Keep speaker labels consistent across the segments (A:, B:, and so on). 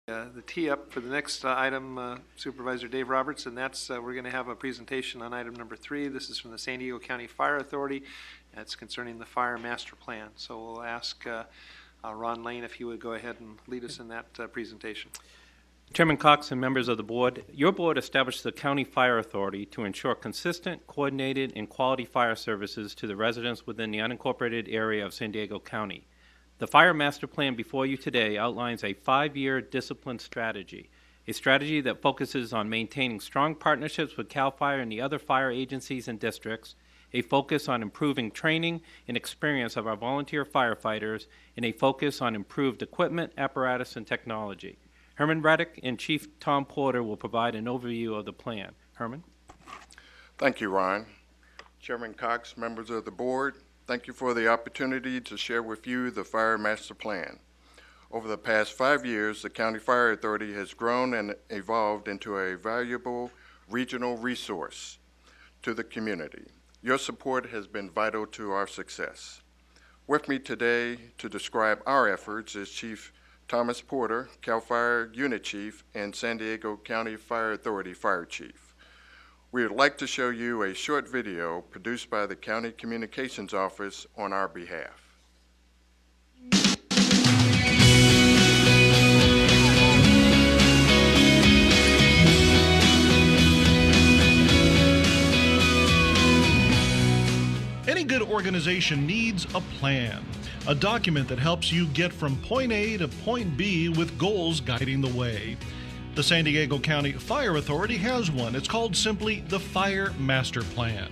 A: The tee up for the next item, Supervisor Dave Roberts, and that's we're going to have a presentation on item number 3. This is from the San Diego County Fire Authority. It's concerning the fire master plan. So we'll ask Ron Lane if he would go ahead and lead us in that presentation.
B: Chairman Cox and members of the board, your board established the County Fire Authority to ensure consistent, coordinated, and quality fire services to the residents within the unincorporated area of San Diego County. The Fire Master Plan before you today outlines a 5-year discipline strategy, a strategy that focuses on maintaining strong partnerships with CAL FIRE and the other fire agencies and districts, a focus on improving training and experience of our volunteer firefighters, and a focus on improved equipment, apparatus, and technology. Herman Reddick and Chief Tom Porter will provide an overview of the plan. Herman?
C: Thank you, Ron. Chairman Cox, members of the board, thank you for the opportunity to share with you the Fire Master Plan. Over the past 5 years, the County Fire Authority has grown and evolved into a valuable regional resource to the community. Your support has been vital to our success. With me today to describe our efforts is Chief Thomas Porter, CAL FIRE Unit Chief and San Diego County Fire Authority Fire Chief. We would like to show you a short video produced by the County Communications Office on our behalf.
D: Any good organization needs a plan, a document that helps you get from point A to point B with goals guiding the way. The San Diego County Fire Authority has one. It's called simply the Fire Master Plan.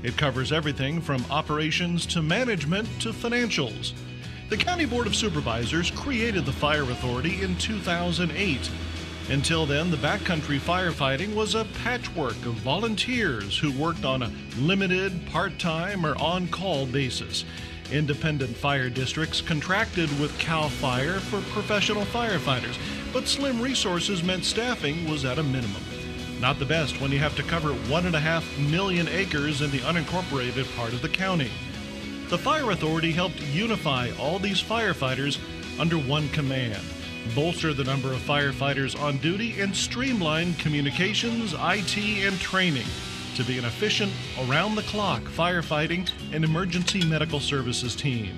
D: It covers everything from operations to management to financials. The County Board of Supervisors created the Fire Authority in 2008. Until then, the backcountry firefighting was a patchwork of volunteers who worked on a limited, part-time, or on-call basis. Independent fire districts contracted with CAL FIRE for professional firefighters, but slim resources meant staffing was at a minimum. Not the best when you have to cover 1.5 million acres in the unincorporated part of the county. The Fire Authority helped unify all these firefighters under one command, bolster the number of firefighters on duty, and streamline communications, IT, and training to be an efficient, around-the-clock firefighting and emergency medical services team.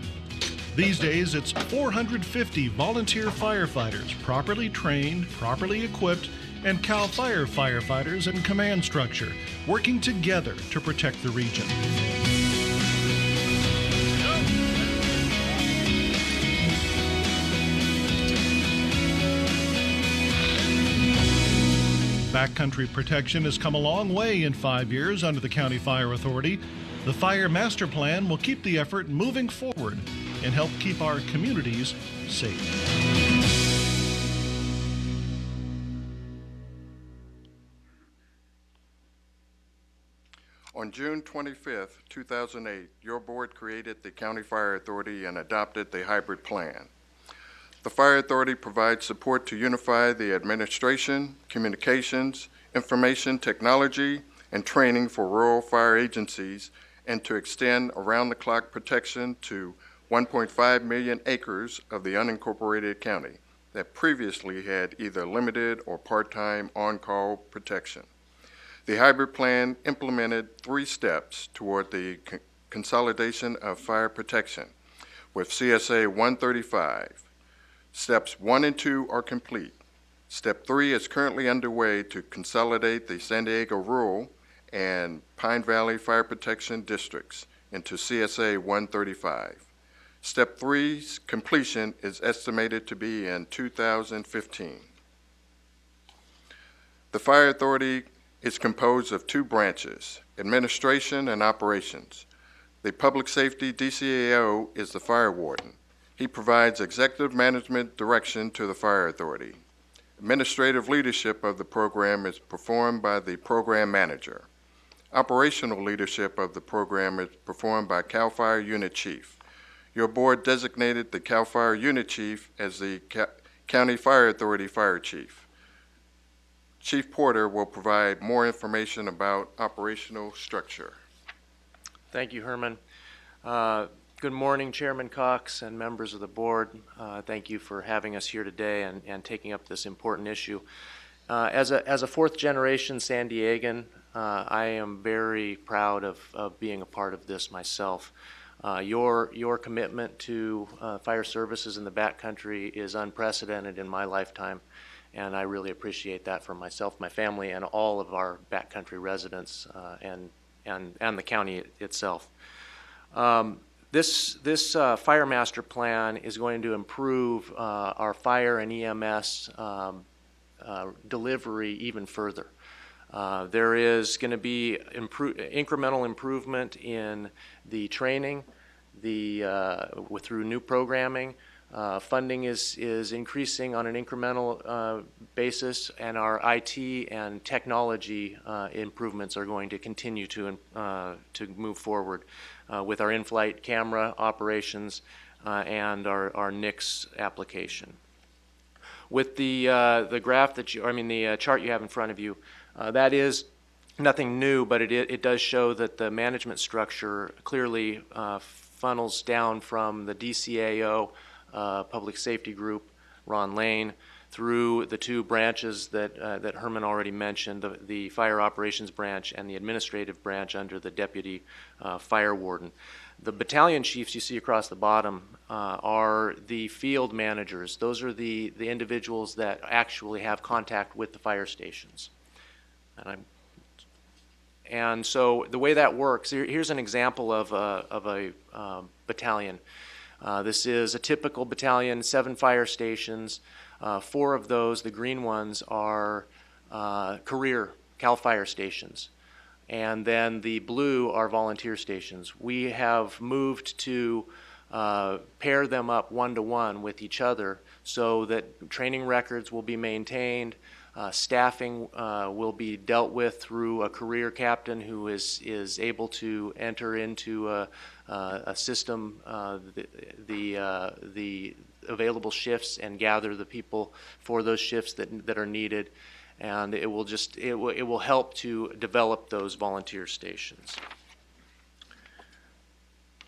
D: These days, it's 450 volunteer firefighters, properly trained, properly equipped, and CAL FIRE firefighters in command structure, working together to protect the region. Backcountry protection has come a long way in 5 years under the County Fire Authority. The Fire Master Plan will keep the effort moving forward and help keep our communities safe.
C: On June 25th, 2008, your board created the County Fire Authority and adopted the hybrid plan. The Fire Authority provides support to unify the administration, communications, information technology, and training for rural fire agencies, and to extend around-the-clock protection to 1.5 million acres of the unincorporated county that previously had either limited or part-time on-call protection. The hybrid plan implemented 3 steps toward the consolidation of fire protection with CSA 135. Steps 1 and 2 are complete. Step 3 is currently underway to consolidate the San Diego Rural and Pine Valley Fire Protection Districts into CSA 135. Step 3's completion is estimated to be in 2015. The Fire Authority is composed of 2 branches, administration and operations. The Public Safety DCAO is the fire warden. He provides executive management direction to the Fire Authority. Administrative leadership of the program is performed by the program manager. Operational leadership of the program is performed by CAL FIRE Unit Chief. Your board designated the CAL FIRE Unit Chief as the County Fire Authority Fire Chief. Chief Porter will provide more information about operational structure.
A: Thank you, Herman.
E: Good morning, Chairman Cox and members of the board. Thank you for having us here today and taking up this important issue. As a fourth-generation San Diegan, I am very proud of being a part of this myself. Your commitment to fire services in the backcountry is unprecedented in my lifetime, and I really appreciate that for myself, my family, and all of our backcountry residents and the county itself. This fire master plan is going to improve our fire and EMS delivery even further. There is going to be incremental improvement in the training, through new programming. Funding is increasing on an incremental basis, and our IT and technology improvements are going to continue to move forward with our in-flight camera operations and our NICS application. With the graph the chart you have in front of you, that is nothing new, but it does show that the management structure clearly funnels down from the DCAO Public Safety Group, Ron Lane, through the two branches that Herman already mentioned, the Fire Operations Branch and the Administrative Branch under the Deputy Fire Warden. The battalion chiefs you see across the bottom are the field managers. Those are the individuals that actually have contact with the fire stations. And so the way that works, here's an example of a battalion. This is a typical battalion, 7 fire stations. 4 of those, the green ones, are career CAL FIRE stations. And then the blue are volunteer stations. We have moved to pair them up one-to-one with each other so that training records will be maintained, staffing will be dealt with through a career captain who is able to enter into a system, the available shifts, and gather the people for those shifts that are needed, and it will help to develop those volunteer stations.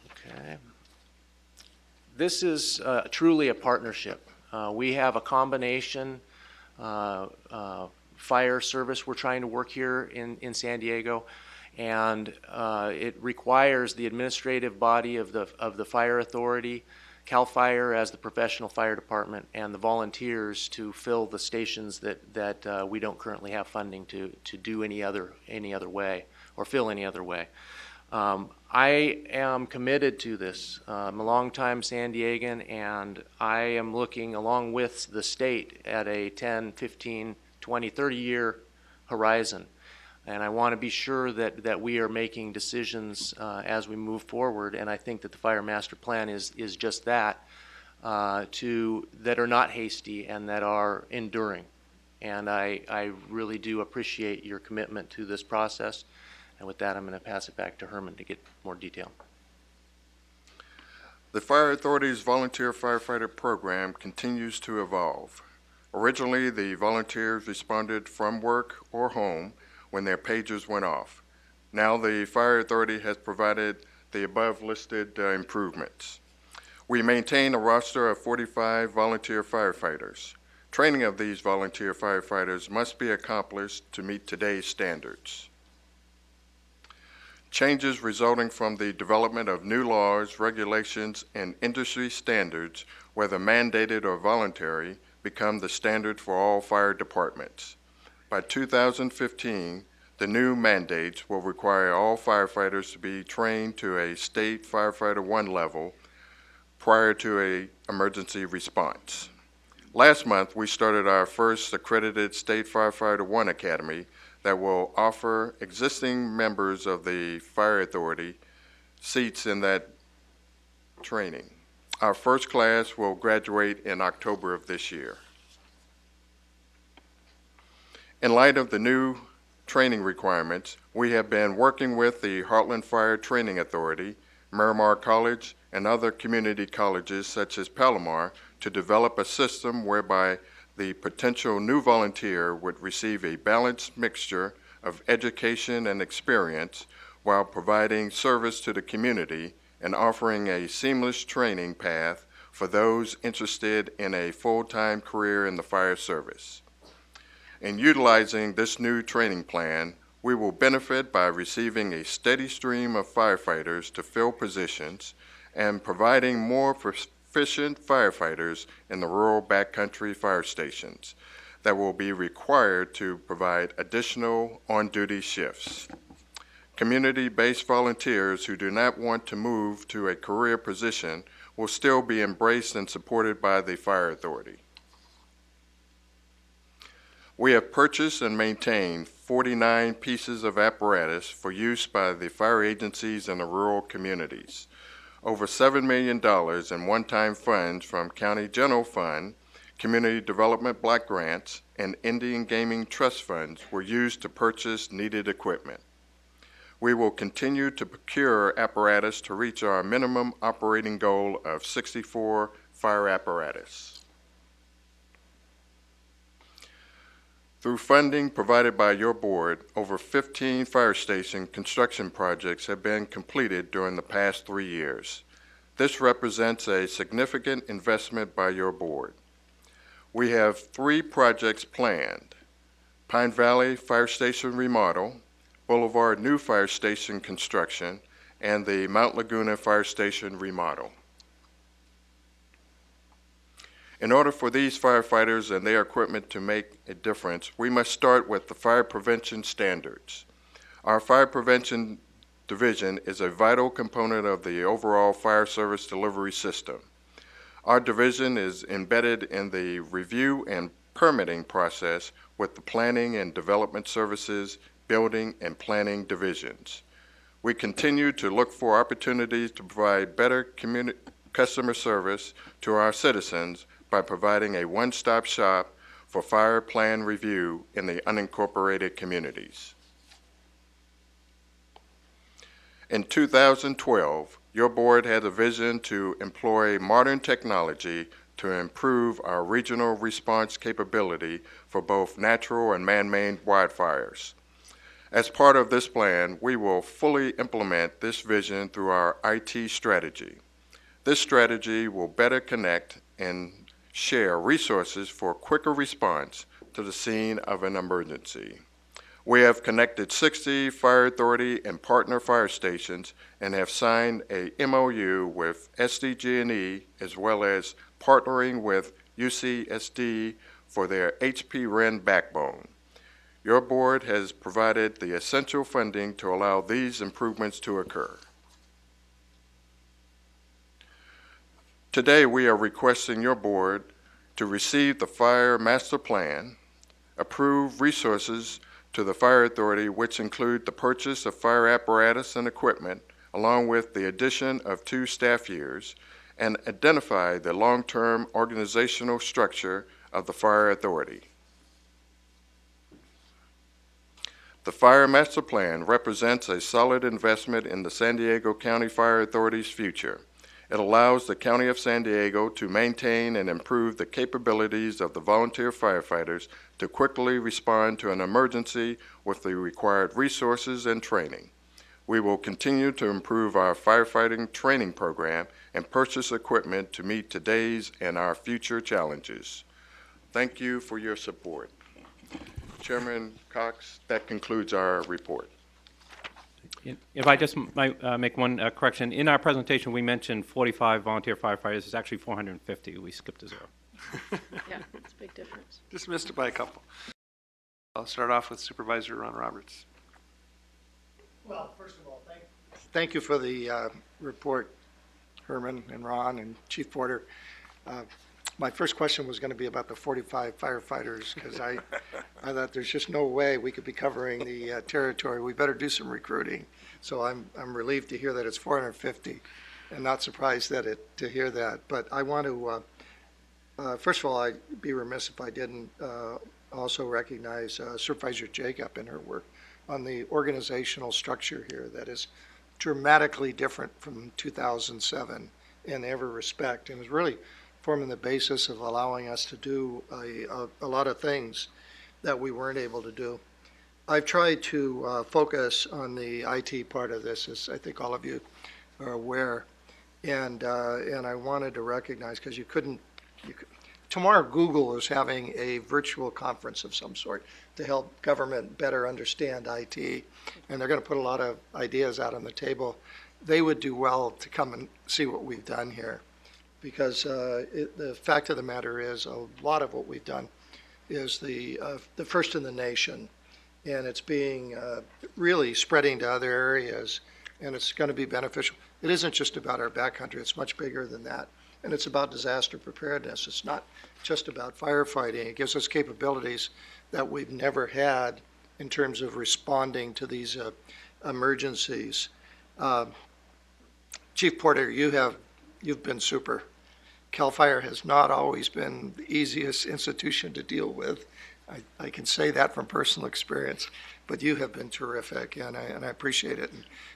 E: Okay. This is truly a partnership. We have a combination fire service we're trying to work here in San Diego, and it requires the administrative body of the fire authority, CAL FIRE as the professional fire department, and the volunteers to fill the stations that we don't currently have funding to do any other way or fill any other way. I am committed to this. I'm a longtime San Diegan, and I am looking along with the state at a 10, 15, 20, 30-year horizon. And I want to be sure that we are making decisions as we move forward, and I think that the Fire Master Plan is just that, that are not hasty and that are enduring. And I really do appreciate your commitment to this process. And with that, I'm going to pass it back to Herman to get more detail.
C: The Fire Authority's Volunteer Firefighter Program continues to evolve. Originally, the volunteers responded from work or home when their pagers went off. Now the Fire Authority has provided the above listed improvements. We maintain a roster of 45 volunteer firefighters. Training of these volunteer firefighters must be accomplished to meet today's standards. Changes resulting from the development of new laws, regulations, and industry standards, whether mandated or voluntary, become the standard for all fire departments. By 2015, the new mandates will require all firefighters to be trained to a State Firefighter 1 level prior to an emergency response. Last month, we started our first accredited State Firefighter 1 Academy that will offer existing members of the Fire Authority seats in that training. Our first class will graduate in October of this year. In light of the new training requirements, we have been working with the Heartland Fire Training Authority, Miramar College, and other community colleges such as Palomar to develop a system whereby the potential new volunteer would receive a balanced mixture of education and experience while providing service to the community and offering a seamless training path for those interested in a full-time career in the fire service. In utilizing this new training plan, we will benefit by receiving a steady stream of firefighters to fill positions and providing more proficient firefighters in the rural backcountry fire stations that will be required to provide additional on-duty shifts. Community-based volunteers who do not want to move to a career position will still be embraced and supported by the Fire Authority. We have purchased and maintained 49 pieces of apparatus for use by the fire agencies in the rural communities. Over $7 million in one-time funds from County General Fund, Community Development Block Grants, and Indian Gaming Trust funds were used to purchase needed equipment. We will continue to procure apparatus to reach our minimum operating goal of 64 fire apparatus. Through funding provided by your board, over 15 fire station construction projects have been completed during the past 3 years. This represents a significant investment by your board. We have 3 projects planned: Pine Valley Fire Station remodel, Boulevard new fire station construction, and the Mount Laguna Fire Station remodel. In order for these firefighters and their equipment to make a difference, we must start with the fire prevention standards. Our fire prevention division is a vital component of the overall fire service delivery system. Our division is embedded in the review and permitting process with the planning and development services, building and planning divisions. We continue to look for opportunities to provide better customer service to our citizens by providing a one-stop shop for fire plan review in the unincorporated communities. In 2012, your board had a vision to employ modern technology to improve our regional response capability for both natural and man-made wildfires. As part of this plan, we will fully implement this vision through our IT strategy. This strategy will better connect and share resources for quicker response to the scene of an emergency. We have connected 60 fire authority and partner fire stations and have signed a MOU with SDG&E as well as partnering with UCSD for their HP REN backbone. Your board has provided the essential funding to allow these improvements to occur. Today, we are requesting your board to receive the Fire Master Plan, approve resources to the Fire Authority, which include the purchase of fire apparatus and equipment, along with the addition of 2 staff years, and identify the long-term organizational structure of the Fire Authority. The Fire Master Plan represents a solid investment in the San Diego County Fire Authority's future. It allows the County of San Diego to maintain and improve the capabilities of the volunteer firefighters to quickly respond to an emergency with the required resources and training. We will continue to improve our firefighting training program and purchase equipment to meet today's and our future challenges. Thank you for your support. Chairman Cox, that concludes our report.
B: If I just might make one correction. In our presentation, we mentioned 45 volunteer firefighters. It's actually 450. We skipped a 0.
F: Yeah, it's a big difference.
A: Just missed it by a couple. I'll start off with Supervisor Ron Roberts.
G: Well, first of all, thank you for the report, Herman and Ron and Chief Porter. My first question was going to be about the 45 firefighters, because I thought there's just no way we could be covering the territory. We better do some recruiting. So I'm relieved to hear that it's 450, and not surprised to hear that. But I want to, first of all, I'd be remiss if I didn't also recognize Supervisor Jacob and her work on the organizational structure here that is dramatically different from 2007 in every respect, and is really forming the basis of allowing us to do a lot of things that we weren't able to do. I've tried to focus on the IT part of this, as I think all of you are aware. And I wanted to recognize, because tomorrow Google is having a virtual conference of some sort to help government better understand IT, and they're going to put a lot of ideas out on the table. They would do well to come and see what we've done here, because the fact of the matter is a lot of what we've done is the first in the nation, and it's being really spreading to other areas, and it's going to be beneficial. It isn't just about our backcountry, it's much bigger than that. And it's about disaster preparedness. It's not just about firefighting. It gives us capabilities that we've never had in terms of responding to these emergencies. Chief Porter, you've been super. CAL FIRE has not always been the easiest institution to deal with. I can say that from personal experience, but you have been terrific, and I appreciate it.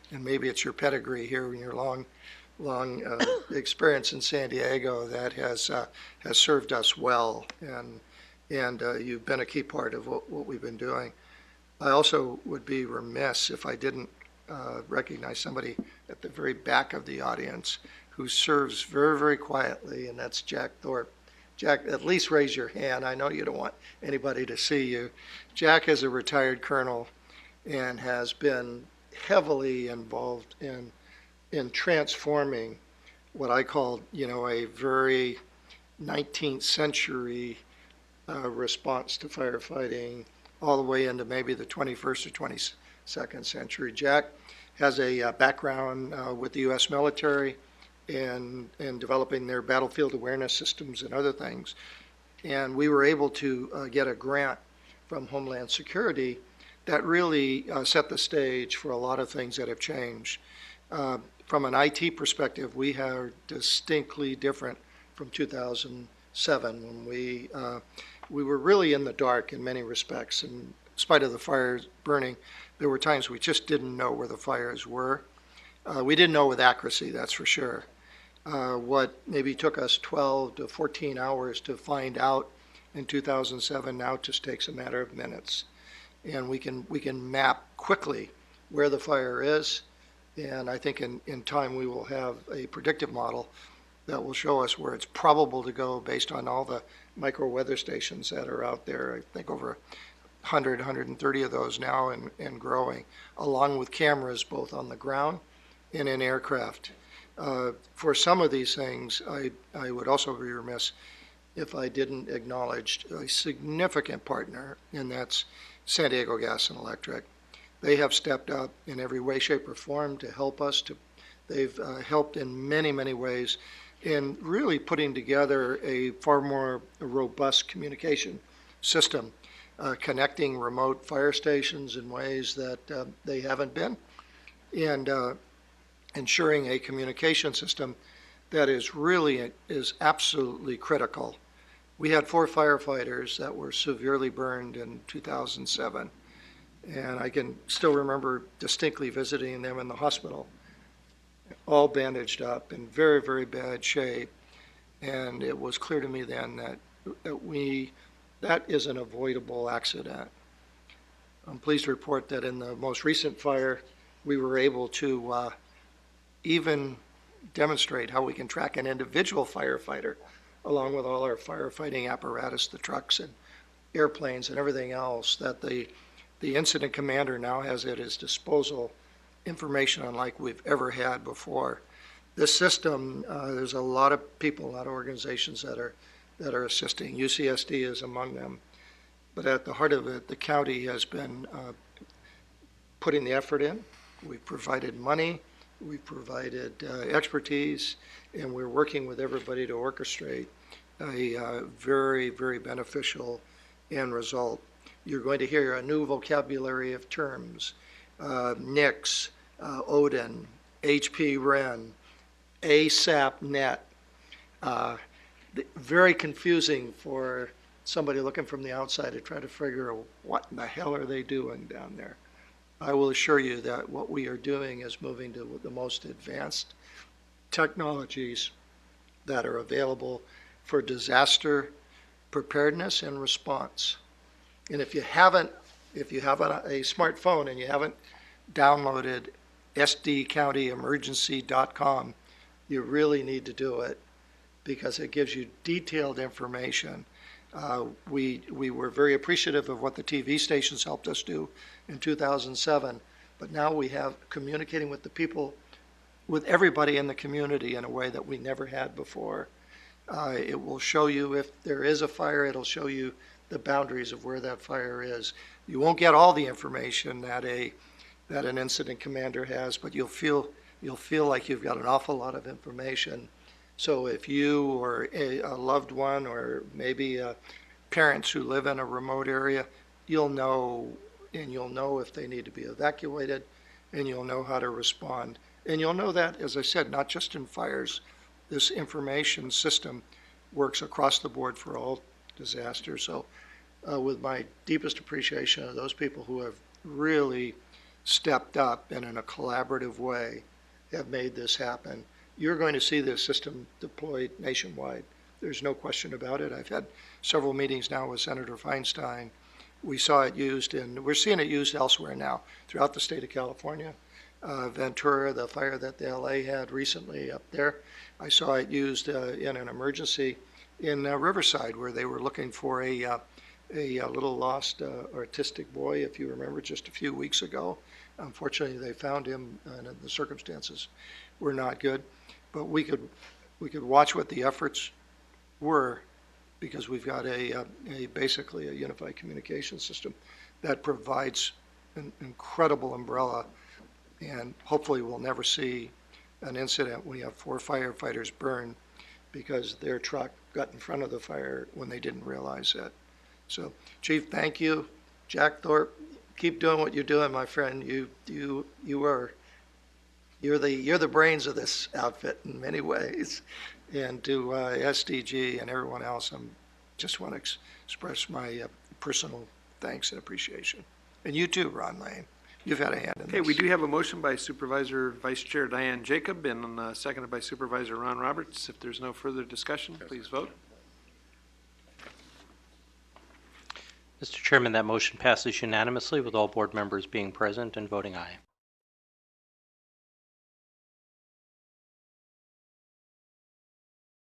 G: And maybe it's your pedigree here in your long experience in San Diego that has served us well, and you've been a key part of what we've been doing. I also would be remiss if I didn't recognize somebody at the very back of the audience who serves very, very quietly, and that's Jack Thorpe. Jack, at least raise your hand. I know you don't want anybody to see you. Jack is a retired colonel and has been heavily involved in transforming what I call, a very 19th century response to firefighting all the way into maybe the 21st or 22nd century. Jack has a background with the U.S. military and developing their battlefield awareness systems and other things. And we were able to get a grant from Homeland Security that really set the stage for a lot of things that have changed. From an IT perspective, we are distinctly different from 2007 when we were really in the dark in many respects. And in spite of the fires burning, there were times we just didn't know where the fires were. We didn't know with accuracy, that's for sure. What maybe took us 12 to 14 hours to find out in 2007 now just takes a matter of minutes. And we can map quickly where the fire is. And I think in time we will have a predictive model that will show us where it's probable to go based on all the micro weather stations that are out there. I think over 100, 130 of those now and growing, along with cameras both on the ground and in aircraft. For some of these things, I would also be remiss if I didn't acknowledge a significant partner, and that's San Diego Gas and Electric. They have stepped up in every way, shape, or form to help us. They've helped in many, many ways in really putting together a far more robust communication system, connecting remote fire stations in ways that they haven't been, and ensuring a communication system that is absolutely critical. We had 4 firefighters that were severely burned in 2007. And I can still remember distinctly visiting them in the hospital, all bandaged up in very, very bad shape. And it was clear to me then that is an avoidable accident. I'm pleased to report that in the most recent fire, we were able to even demonstrate how we can track an individual firefighter along with all our firefighting apparatus, the trucks and airplanes and everything else, that the incident commander now has at his disposal information unlike we've ever had before. This system, there's a lot of people, a lot of organizations that are assisting. UCSD is among them. But at the heart of it, the county has been putting the effort in. We've provided money, we've provided expertise, and we're working with everybody to orchestrate a very, very beneficial end result. You're going to hear a new vocabulary of terms, NICS, ODIN, HP REN, ASAP net. Very confusing for somebody looking from the outside to try to figure out what in the hell are they doing down there. I will assure you that what we are doing is moving to the most advanced technologies that are available for disaster preparedness and response. And if you have a smartphone and you haven't downloaded sdcountyemergency.com. You really need to do it because it gives you detailed information. We were very appreciative of what the TV stations helped us do in 2007, but now we have communicating with the people, with everybody in the community in a way that we never had before. It will show you if there is a fire. It'll show you the boundaries of where that fire is. You won't get all the information that an incident commander has, but you'll feel like you've got an awful lot of information. So if you or a loved one or maybe parents who live in a remote area, you'll know if they need to be evacuated, and you'll know how to respond. And you'll know that, as I said, not just in fires. This information system works across the board for all disasters. So with my deepest appreciation of those people who have really stepped up and in a collaborative way have made this happen. You're going to see this system deployed nationwide. There's no question about it. I've had several meetings now with Senator Feinstein. We saw it used, and we're seeing it used elsewhere now throughout the state of California. Ventura, the fire that the LA had recently up there, I saw it used in an emergency in Riverside, where they were looking for a little lost autistic boy, if you remember, just a few weeks ago. Unfortunately, they found him, and the circumstances were not good. But we could watch what the efforts were, because we've got basically a unified communication system that provides an incredible umbrella, and hopefully we'll never see an incident when you have 4 firefighters burn because their truck got in front of the fire when they didn't realize it. So, Chief, thank you. Jack Thorpe, keep doing what you're doing, my friend. You're the brains of this outfit in many ways. And to SDG and everyone else, I just want to express my personal thanks and appreciation. And you too, Ron Lane. You've had a hand in this.
A: Okay, we do have a motion by Supervisor Vice Chair Diane Jacob and seconded by Supervisor Ron Roberts. If there's no further discussion, please vote.
H: Mr. Chairman, that motion passes unanimously with all board members being present and voting aye.